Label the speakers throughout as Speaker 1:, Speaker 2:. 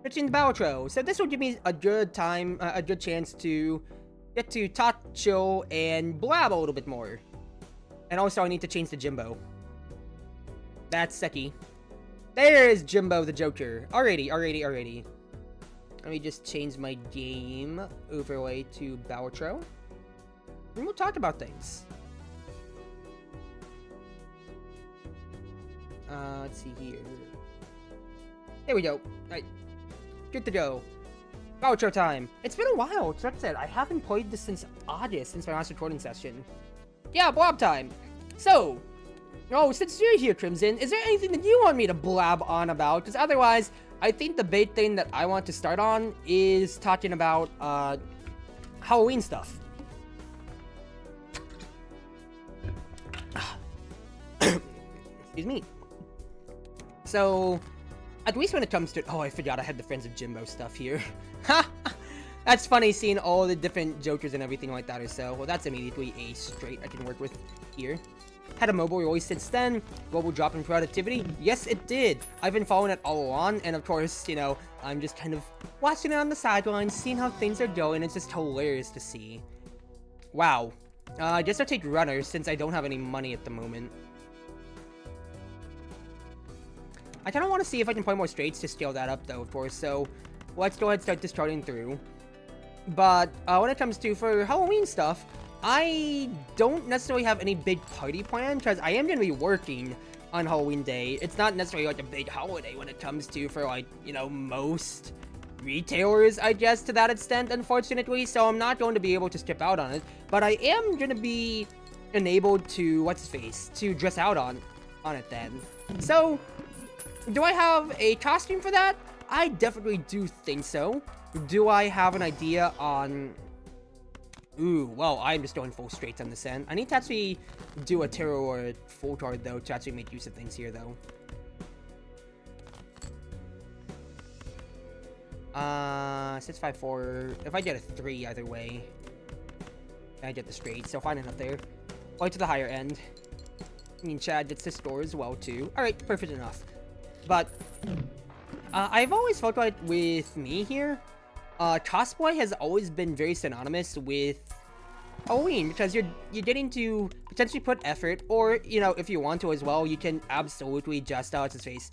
Speaker 1: Pitching the Balatro. So this will give me a good time, a good chance to get to talk, chill, and blab a little bit more. And also, I need to change the Jimbo. That's Seki. There's Jimbo the Joker. Alrighty. Let me just change my game overlay to Balatro. And we'll talk about things. Let's see here. There we go. Alright. Good to go. Balatro time. It's been a while. Like I said, I haven't played this since August, since my last recording session. Yeah, blab time. So, since you're here, Crimson, is there anything that you want me to blab on about? Because otherwise, I think the big thing that I want to start on is talking about, Halloween stuff. Excuse me. So, at least when it comes to... Oh, I forgot I had the Friends of Jimbo stuff here. Ha! That's funny seeing all the different Jokers and everything like that or so. Well, that's immediately a straight I can work with here. Had a mobile release since then. Global drop in productivity. Yes, it did. I've been following it all along. And of course, you know, I'm just kind of watching it on the sidelines, seeing how things are going. It's just hilarious to see. Wow. I guess I'll take runners since I don't have any money at the moment. I kind of want to see if I can play more straights to scale that up, though, of course. So, let's go ahead and start this charting through. But, when it comes to, for Halloween stuff, I don't necessarily have any big party plan, because I am going to be working on Halloween Day. It's not necessarily, like, a big holiday when it comes to, for, like, you know, most retailers, I guess, to that extent, unfortunately. So, I'm not going to be able to skip out on it. But I am going to be enabled to, to dress out on it then. So... do I have a costume for that? I definitely do think so. Do I have an idea on... Ooh, well, I'm just going full straights on this end. I need to actually do a tarot or a full card, though, to actually make use of things here, though. 654. If I get a 3 either way, I get the straight, so fine enough there. Right to the higher end. I mean, Chad gets the score as well, too. Alright, perfect enough. But, I've always felt like with me here, cosplay has always been very synonymous with Halloween, because you're getting to potentially put effort, or, you know, if you want to as well, you can absolutely just, what's his face,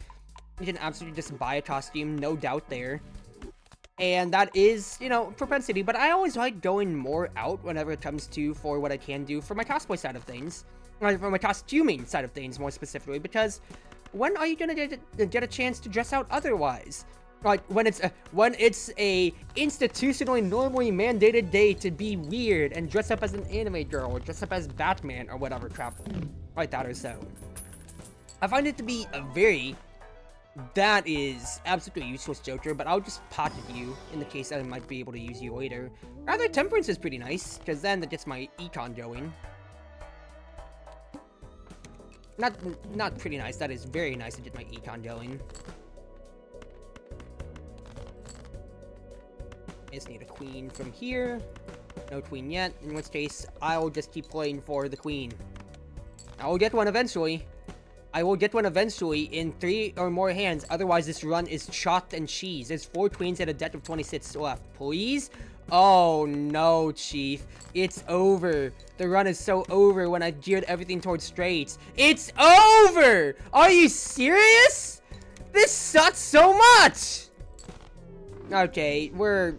Speaker 1: you can absolutely just buy a costume, no doubt there. And that is, you know, propensity, but I always like going more out whenever it comes to for what I can do for my cosplay side of things, or for my costuming side of things more specifically, because... when are you gonna get a chance to dress out otherwise? Like, when it's a institutionally normally mandated day to be weird and dress up as an anime girl or dress up as Batman or whatever crap like that or so. I find it to be a very... that is absolutely useless Joker, but I'll just pocket you in the case that I might be able to use you later. Rather, Temperance is pretty nice, because then that gets my econ going. Not pretty nice, that is very nice to get my econ going. I just need a queen from here. No queen yet, in which case, I'll just keep playing for the queen. I will get one eventually. I will get one eventually in 3 or more hands, otherwise this run is chalk and cheese. There's 4 queens at a deck of 26 left. Please? Oh no, Chief. It's over. The run is so over when I geared everything towards straights. It's over! Are you serious? This sucks so much! Okay, where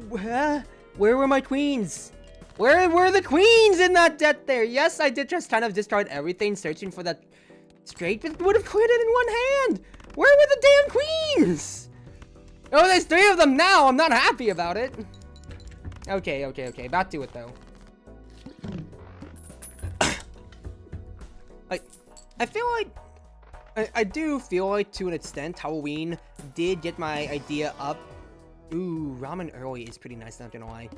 Speaker 1: were my queens? Where were the queens in that deck there? Yes, I did just kind of discard everything searching for that straight, but would have cleared it in one hand. Where were the damn queens? Oh, there's 3 of them now. I'm not happy about it. Okay. Back to it, though. I feel like... I do feel like, to an extent, Halloween did get my idea up. Ooh, ramen early is pretty nice, not gonna lie.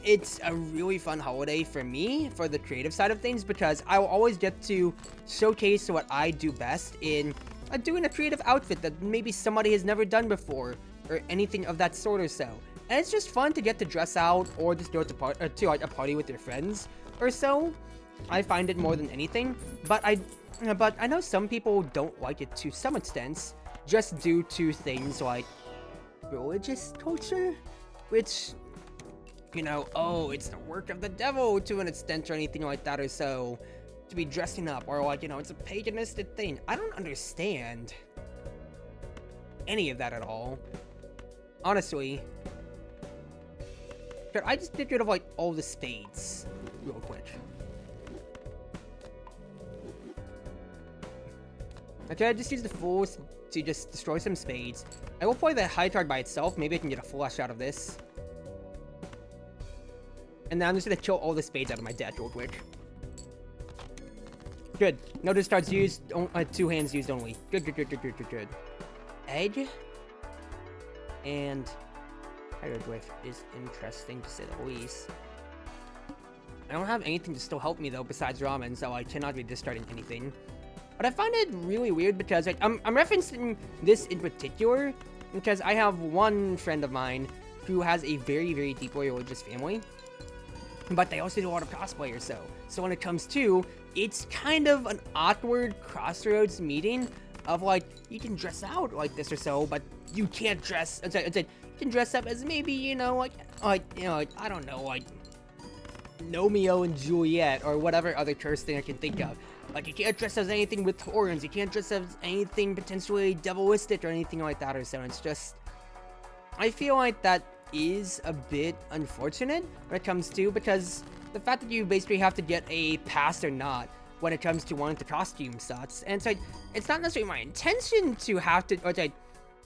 Speaker 1: It's a really fun holiday for me, for the creative side of things, because I will always get to showcase what I do best in doing a creative outfit that maybe somebody has never done before, or anything of that sort or so. And it's just fun to get to dress out, or just go to like a party with your friends, or so. I find it more than anything, but I know some people don't like it to some extent, just due to things like religious culture, which, you know, oh, it's the work of the devil to an extent or anything like that or so, to be dressing up, or like, you know, it's a paganistic thing. I don't understand any of that at all. Honestly. Could I just get rid of, like, all the spades real quick? Okay, I just use the fools to just destroy some spades. I will play the high card by itself. Maybe I can get a flush out of this. And then I'm just gonna kill all the spades out of my deck real quick. Good. No discards used. 2 hands used only. Good. Egg. And hieroglyph is interesting to say the least. I don't have anything to still help me though besides ramen, so I cannot be discarding anything. But I find it really weird because like, I'm referencing this in particular because I have one friend of mine who has a very, very deeply religious family, but they also do a lot of cosplay or so. So when it comes to, it's kind of an awkward crossroads meeting of like, you can dress out like this or so, but you can't dress, you can dress up as maybe, you know, like, I don't know, like, Romeo and Juliet, or whatever other curse thing I can think of. Like, you can't dress as anything with horns, you can't dress as anything potentially devilistic or anything like that or so. It's just, I feel like that is a bit unfortunate when it comes to, because the fact that you basically have to get a pass or not when it comes to wanting to costume such, and so it's not necessarily my intention to have to, or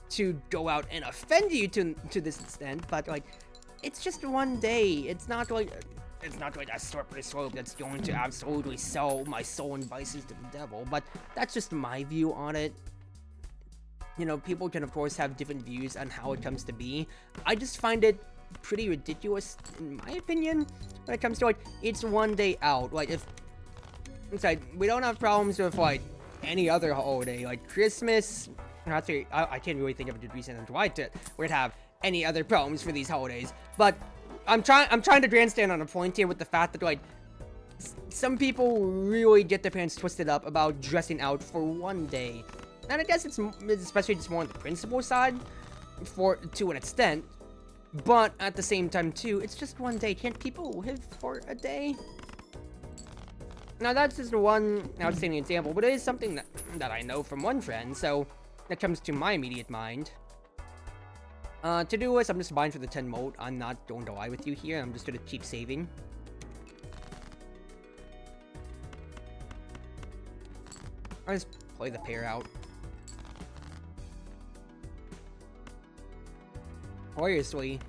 Speaker 1: to go out and offend you to this extent, but like, it's just one day. It's not like a slippery slope that's going to absolutely sell my soul and vices to the devil, but that's just my view on it. You know, people can of course have different views on how it comes to be. I just find it pretty ridiculous, in my opinion, when it comes to like, it's one day out. Like, if it's like, we don't have problems with like any other holiday, like Christmas. Actually, I can't really think of a good reason as to why we'd have any other problems for these holidays, but I'm trying to grandstand on a point here with the fact that like, some people really get their pants twisted up about dressing out for one day. And I guess it's especially just more on the principle side, to an extent, but at the same time too, it's just one day. Can't people live for a day? Now that's just one outstanding example, but it is something that I know from one friend, so that comes to my immediate mind. To do this, I'm just buying for the 10 mode. I'm not going to lie with you here. I'm just going to keep saving. I'll just play the pair out. Obviously,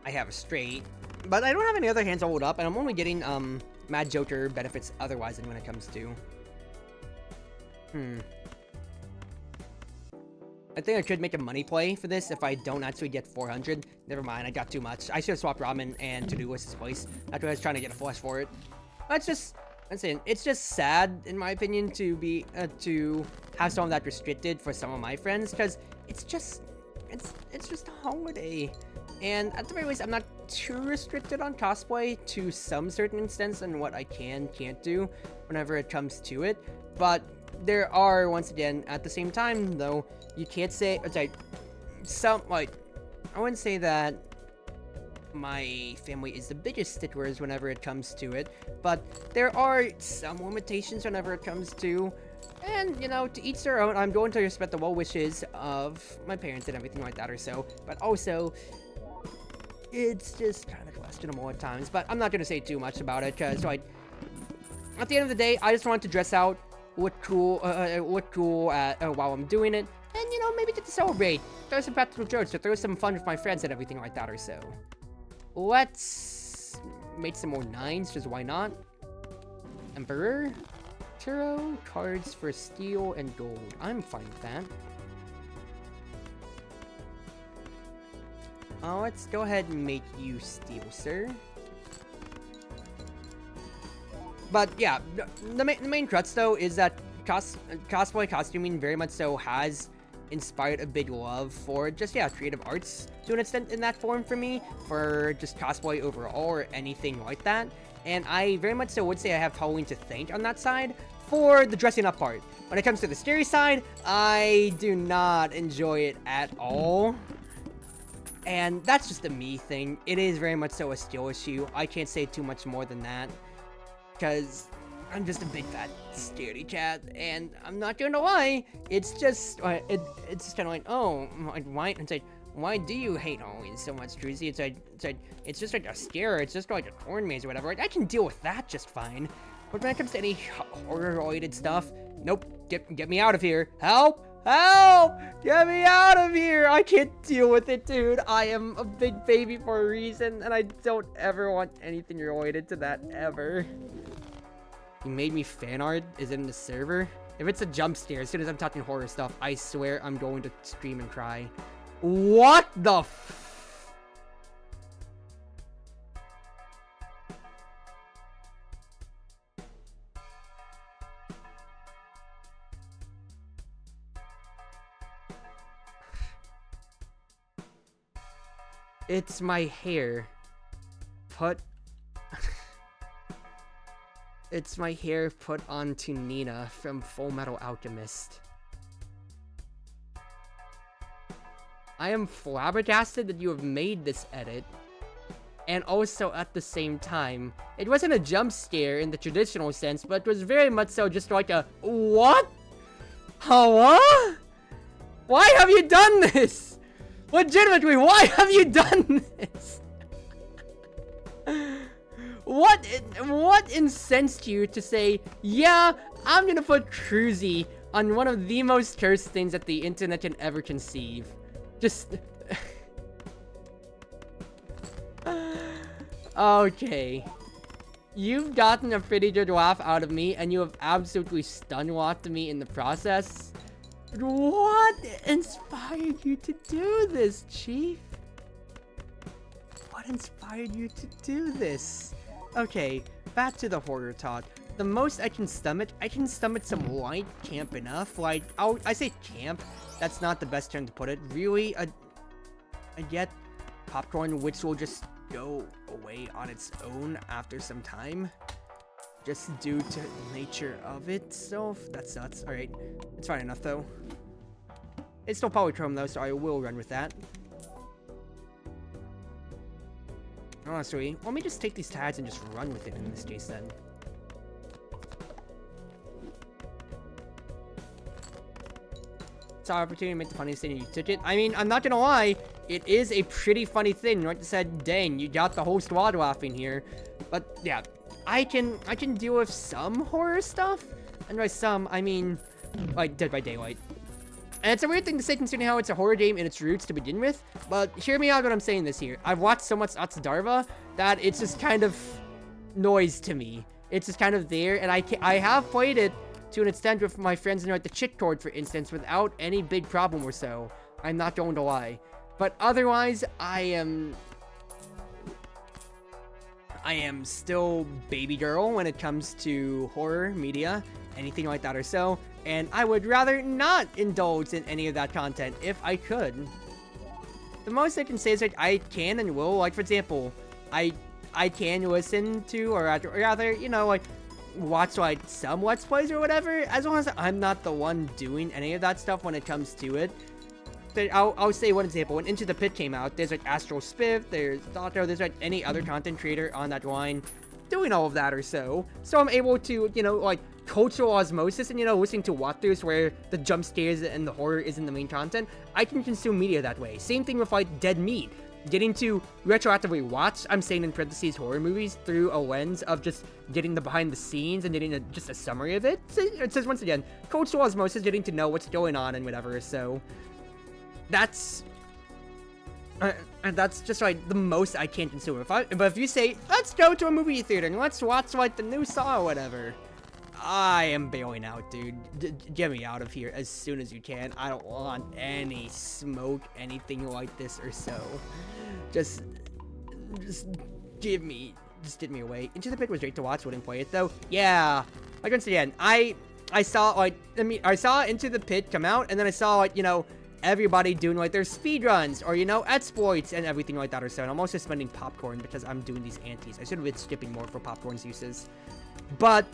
Speaker 1: I have a straight, but I don't have any other hands all up, and I'm only getting Mad Joker benefits otherwise than when it comes to. I think I could make a money play for this if I don't actually get 400. Never mind, I got too much. I should have swapped ramen and to-do list's place. That's why I was trying to get a flush for it. That's just, it's just sad, in my opinion, to be, to have some of that restricted for some of my friends, because it's just a holiday. And at the very least, I'm not too restricted on cosplay to some certain extent on what I can't do whenever it comes to it. But there are, once again, at the same time, though, you can't say, I wouldn't say that my family is the biggest sticklers whenever it comes to it, but there are some limitations whenever it comes to, and, you know, to each their own. I'm going to respect the well wishes of my parents and everything like that or so, but also, it's just kind of questionable at times, but I'm not going to say too much about it, because, like, at the end of the day, I just want to dress out, look cool while I'm doing it, and, you know, maybe get to celebrate, throw some practical jokes, or throw some fun with my friends and everything like that or so. Let's make some more 9s, just why not? Emperor, Tarot, cards for steel and gold. I'm fine with that. Let's go ahead and make you steel, sir. But yeah, the main crux though is that cosplay costuming very much so has inspired a big love for just, yeah, creative arts to an extent in that form for me, for just cosplay overall or anything like that. And I very much so would say I have Halloween to thank on that side for the dressing up part. When it comes to the scary side, I do not enjoy it at all. And that's just a me thing. It is very much so a skill issue. I can't say too much more than that. Because I'm just a big fat scaredy cat. And I'm not gonna lie. It's just, it's just kind of like, oh, why? It's like, why do you hate Halloween so much, Druzy? It's just like a scare. It's just like a corn maze or whatever. I can deal with that just fine. But when it comes to any horror-related stuff, nope. Get me out of here. Help! Help! Get me out of here! I can't deal with it, dude. I am a big baby for a reason, and I don't ever want anything related to that ever. You made me fan art? Is it in the server? If it's a jump scare, as soon as I'm talking horror stuff, I swear I'm going to scream and cry. What the f- It's my hair. It's my hair put onto Nina from Full Metal Alchemist. I am flabbergasted that you have made this edit. And also at the same time, it wasn't a jump scare in the traditional sense, but it was very much so just like a, what? What? Why have you done this? Legitimately, why have you done this? What incensed you to say, yeah, I'm gonna put Cruzy on one of the most cursed things that the internet can ever conceive? Just... Okay. You've gotten a pretty good laugh out of me, and you have absolutely stun-walked me in the process. But what inspired you to do this, Chief? What inspired you to do this? Okay, back to the horror talk. The most I can stomach some light camp enough. Like, I say camp, that's not the best term to put it. Really, I get popcorn, which will just go away on its own after some time. Just due to the nature of it, so that's nuts. Alright, it's fine enough though. It's still polychrome though, so I will run with that. Honestly, let me just take these tags and just run with it in this case then. Saw opportunity to make the funniest thing and you took it. I mean, I'm not gonna lie, it is a pretty funny thing. Right? Said, dang, you got the whole squad laughing here. But yeah, I can deal with some horror stuff, and by some I mean like Dead by Daylight. And it's a weird thing to say considering how it's a horror game in its roots to begin with, but hear me out when I'm saying this here. I've watched so much Atsudarva that it's just kind of noise to me. It's just kind of there, and I have played it to an extent with my friends in like the Chitcord, for instance, without any big problem or so. I'm not going to lie. But otherwise, I am still baby girl when it comes to horror media, anything like that or so, and I would rather not indulge in any of that content if I could. The most I can say is that I can and will, like for example, I can listen to, or rather, you know, like watch like some Let's Plays or whatever, as long as I'm not the one doing any of that stuff when it comes to it. I'll say one example. When Into the Pit came out, there's like Astral Spiff, there's Balatro, there's like any other content creator on that line doing all of that or so. So I'm able to, you know, like cultural osmosis and, you know, listening to walkthroughs where the jump scares and the horror isn't the main content. I can consume media that way. Same thing with like Dead Meat. Getting to retroactively watch, I'm saying in parentheses, horror movies through a lens of just getting the behind the scenes and getting just a summary of it. So it says once again, cultural osmosis, getting to know what's going on and whatever. So that's just like the most I can consume. But if you say, let's go to a movie theater and let's watch like the new Saw or whatever, I am bailing out, dude. Get me out of here as soon as you can. I don't want any smoke, anything like this or so. Just get me away. Into the Pit was great to watch. Wouldn't play it though. Yeah, like once again, I saw I saw Into the Pit come out, and then I saw like, you know, everybody doing like their speedruns or, you know, exploits and everything like that or so. And I'm also spending popcorn because I'm doing these antes. I should have been skipping more for popcorn's uses, but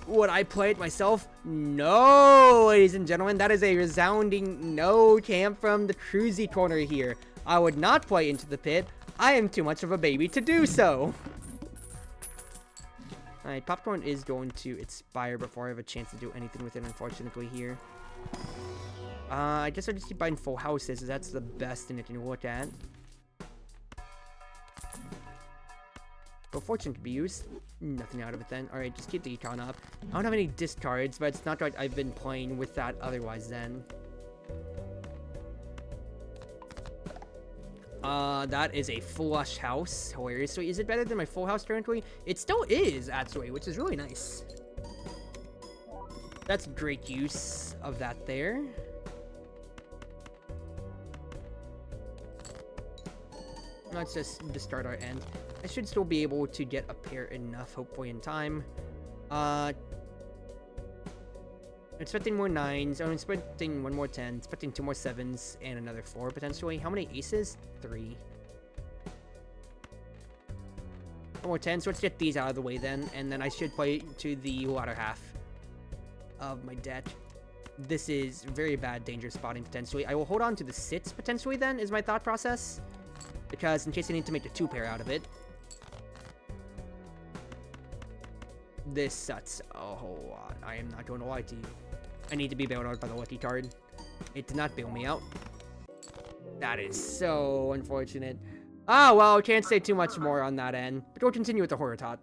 Speaker 1: Would I play it myself? No, ladies and gentlemen, that is a resounding no camp from the Cruzy corner here. I would not play Into the Pit. I am too much of a baby to do so. Alright, popcorn is going to expire before I have a chance to do anything with it, unfortunately, here. I guess I just keep buying full houses, as that's the best thing I can look at. But fortune could be used. Nothing out of it then. Alright, just keep the econ up. I don't have any discards, but it's not like I've been playing with that otherwise then. That is a flush house. Hilariously. Is it better than my full house currently? It still is, actually, which is really nice. That's great use of that there. Let's just discard our end. I should still be able to get a pair enough, hopefully in time. Expecting more 9s. I'm expecting 1 more 10. Expecting 2 more 7s and another 4 potentially. How many aces? 3. 1 more 10. So let's get these out of the way then, and then I should play to the latter half of my deck. This is very bad danger spotting potentially. I will hold on to the 6 potentially then, is my thought process. Because in case I need to make a 2-pair out of it. This sucks a whole lot. I am not going to lie to you. I need to be bailed out by the lucky card. It did not bail me out. That is so unfortunate. Ah, well, can't say too much more on that end. But we'll continue with the horror tot.